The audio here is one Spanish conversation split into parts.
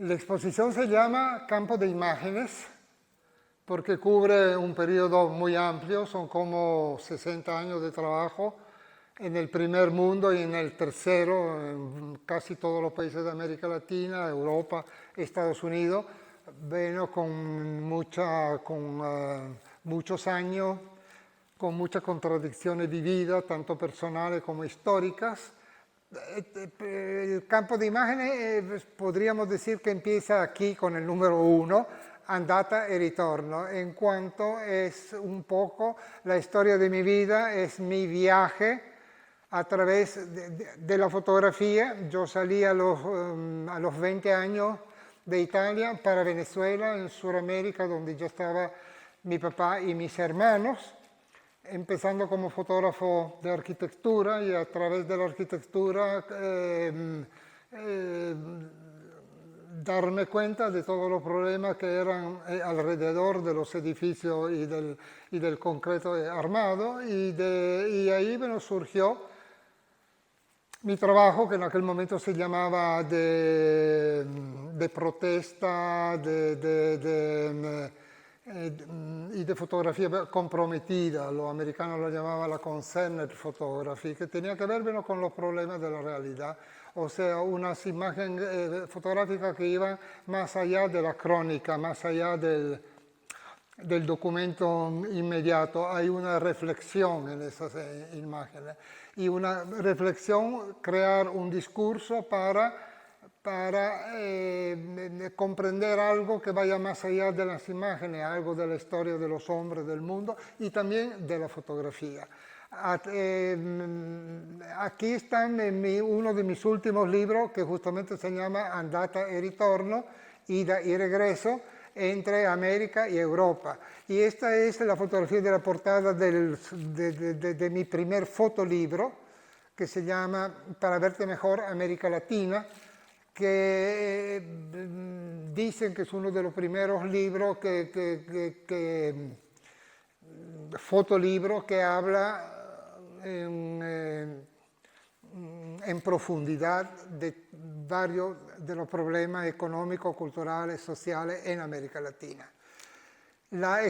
La exposición se llama Campo de Imágenes porque cubre un periodo muy amplio, son como 60 años de trabajo en el primer mundo y en el tercero, en casi todos los países de América Latina, Europa, Estados Unidos. Vengo con muchos años, con muchas contradicciones vividas, tanto personales como históricas. El campo de imágenes podríamos decir que empieza aquí con el número 1, andata e ritorno, en cuanto es un poco la historia de mi vida, es mi viaje a través de la fotografía. Yo salí a los 20 años de Italia para Venezuela, en Sudamérica, donde ya estaba mi papá y mis hermanos, empezando como fotógrafo de arquitectura y a través de la arquitectura darme cuenta de todos los problemas que eran alrededor de los edificios y del concreto armado, y ahí bueno, surgió mi trabajo, que en aquel momento se llamaba de protesta y de fotografía comprometida. Los americanos lo llamaban la concerned photography, que tenía que ver bueno, con los problemas de la realidad. O sea, unas imágenes fotográficas que iban más allá de la crónica, más allá del documento inmediato. Hay una reflexión en esas imágenes. Y una reflexión, crear un discurso para comprender algo que vaya más allá de las imágenes, algo de la historia de los hombres del mundo y también de la fotografía. Aquí está uno de mis últimos libros, que justamente se llama Andata e ritorno, ida y regreso, entre América y Europa. Y esta es la fotografía de la portada de mi primer fotolibro, que se llama Para verte mejor, América Latina, que dicen que es uno de los primeros libros fotolibros que habla en profundidad de varios de los problemas económicos, culturales, sociales en América Latina. La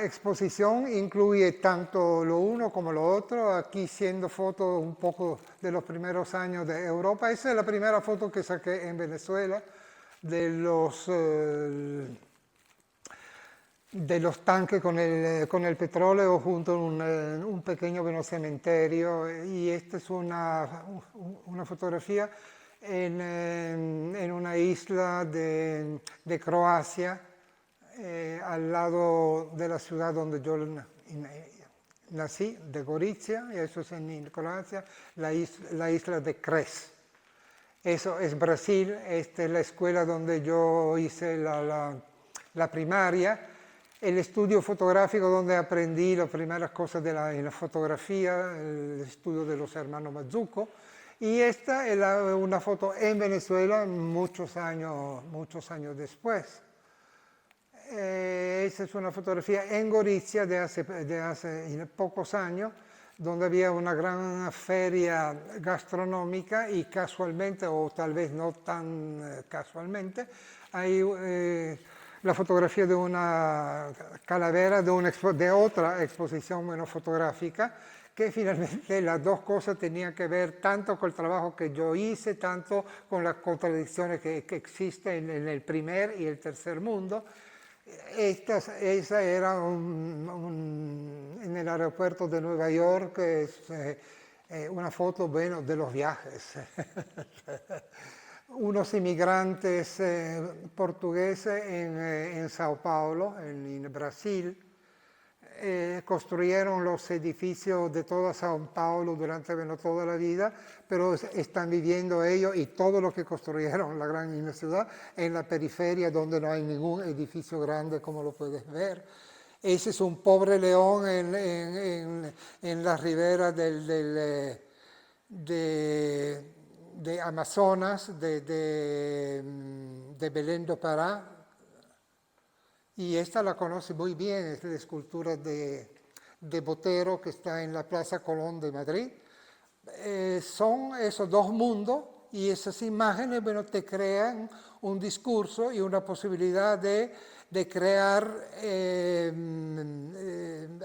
exposición incluye tanto lo uno como lo otro, aquí siendo fotos un poco de los primeros años de Europa. Esa es la primera foto que saqué en Venezuela de los tanques con el petróleo junto a un pequeño cementerio, y esta es una fotografía en una isla de Croacia, al lado de la ciudad donde yo nací, de Gorizia, y eso es en Croacia, la isla de Cres. Eso es Brasil, esta es la escuela donde yo hice la primaria, el estudio fotográfico donde aprendí las primeras cosas de la fotografía, el estudio de los hermanos Mazzucco, y esta es una foto en Venezuela muchos años después. Esa es una fotografía en Gorizia de hace pocos años, donde había una gran feria gastronómica y casualmente, o tal vez no tan casualmente, hay la fotografía de una calavera de otra exposición fotográfica, que finalmente las dos cosas tenían que ver tanto con el trabajo que yo hice, tanto con las contradicciones que existen en el primer y el tercer mundo. Esa era en el aeropuerto de Nueva York, es una foto bueno, de los viajes. Unos inmigrantes portugueses en Sao Paulo, en Brasil, construyeron los edificios de toda Sao Paulo durante toda la vida, pero están viviendo ellos y todo lo que construyeron, la gran ciudad, en la periferia donde no hay ningún edificio grande, como lo puedes ver. Ese es un pobre león en la ribera de Amazonas, de Belén do Pará. Y esta la conoce muy bien, es la escultura de Botero, que está en la Plaza Colón de Madrid. Son esos dos mundos, y esas imágenes bueno, te crean un discurso y una posibilidad de crear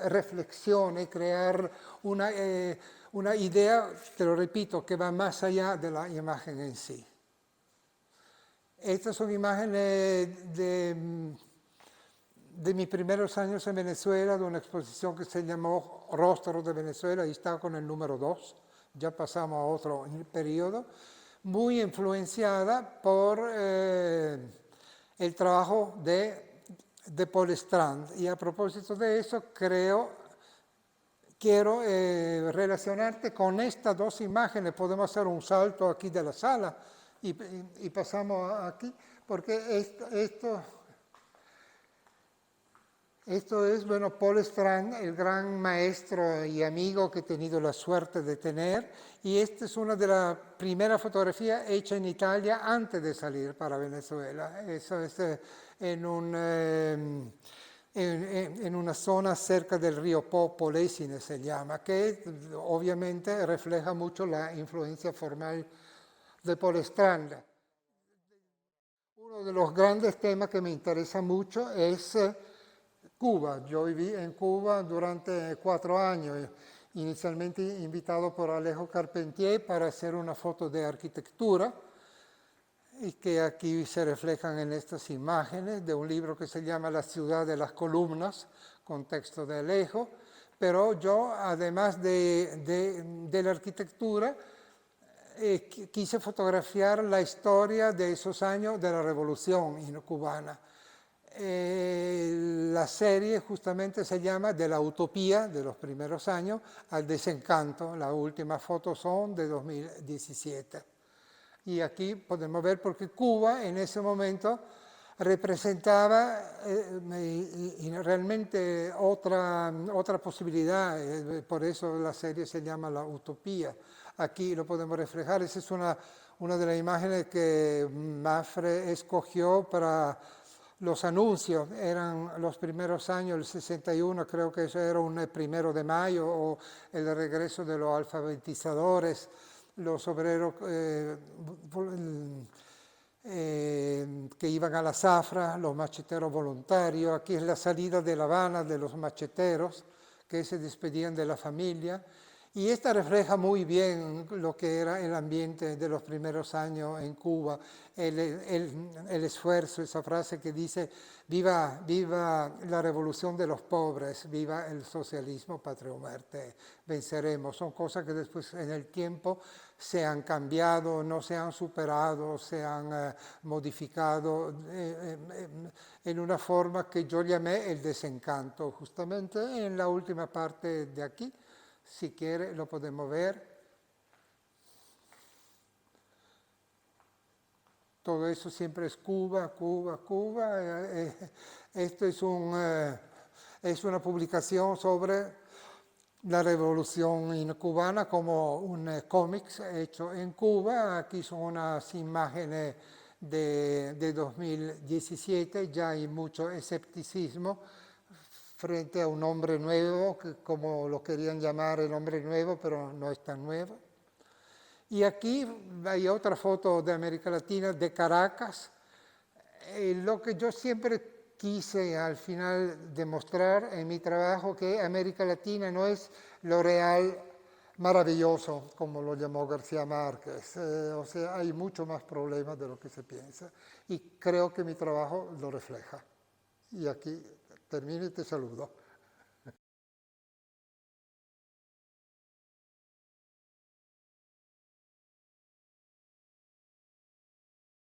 reflexiones, crear una idea, te lo repito, que va más allá de la imagen en sí. Estas son imágenes de mis primeros años en Venezuela, de una exposición que se llamó Rostros de Venezuela, y está con el número 2, ya pasamos a otro periodo, muy influenciada por el trabajo de Paul Strand. Y a propósito de eso, quiero relacionarte con estas dos imágenes. Podemos hacer un salto aquí de la sala y pasamos aquí, porque esto es, bueno, Paul Strand, el gran maestro y amigo que he tenido la suerte de tener, y esta es una de las primeras fotografías hechas en Italia antes de salir para Venezuela. Eso es en una zona cerca del río Po, Polesine se llama, que obviamente refleja mucho la influencia formal de Paul Strand. Uno de los grandes temas que me interesa mucho es Cuba. Yo viví en Cuba durante 4 años, inicialmente invitado por Alejo Carpentier para hacer una foto de arquitectura, y que aquí se reflejan en estas imágenes de un libro que se llama La ciudad de las columnas, con texto de Alejo. Pero yo, además de la arquitectura, quise fotografiar la historia de esos años de la revolución cubana. La serie justamente se llama De la utopía de los primeros años al desencanto. Las últimas fotos son de 2017. Y aquí podemos ver porque Cuba en ese momento representaba realmente otra posibilidad, por eso la serie se llama La utopía. Aquí lo podemos reflejar. Esa es una de las imágenes que Mafre escogió para los anuncios. Eran los primeros años, el 61, creo que eso era un 1 de mayo, o el regreso de los alfabetizadores, los obreros que iban a la zafra, los macheteros voluntarios. Aquí es la salida de La Habana de los macheteros que se despedían de la familia. Y esta refleja muy bien lo que era el ambiente de los primeros años en Cuba, el esfuerzo, esa frase que dice, viva la revolución de los pobres, viva el socialismo, patria o muerte, venceremos. Son cosas que después en el tiempo se han cambiado, no se han superado, se han modificado en una forma que yo llamé el desencanto, justamente en la última parte de aquí. Si quiere, lo podemos ver. Todo eso siempre es Cuba, Cuba, Cuba. Esto es una publicación sobre la revolución cubana como un cómic hecho en Cuba. Aquí son unas imágenes de 2017, ya hay mucho escepticismo frente a un hombre nuevo, que como lo querían llamar el hombre nuevo, pero no es tan nuevo. Y aquí hay otra foto de América Latina, de Caracas. Lo que yo siempre quise al final demostrar en mi trabajo, que América Latina no es lo real maravilloso, como lo llamó García Márquez. O sea, hay mucho más problemas de lo que se piensa. Y creo que mi trabajo lo refleja. Y aquí termino y te saludo.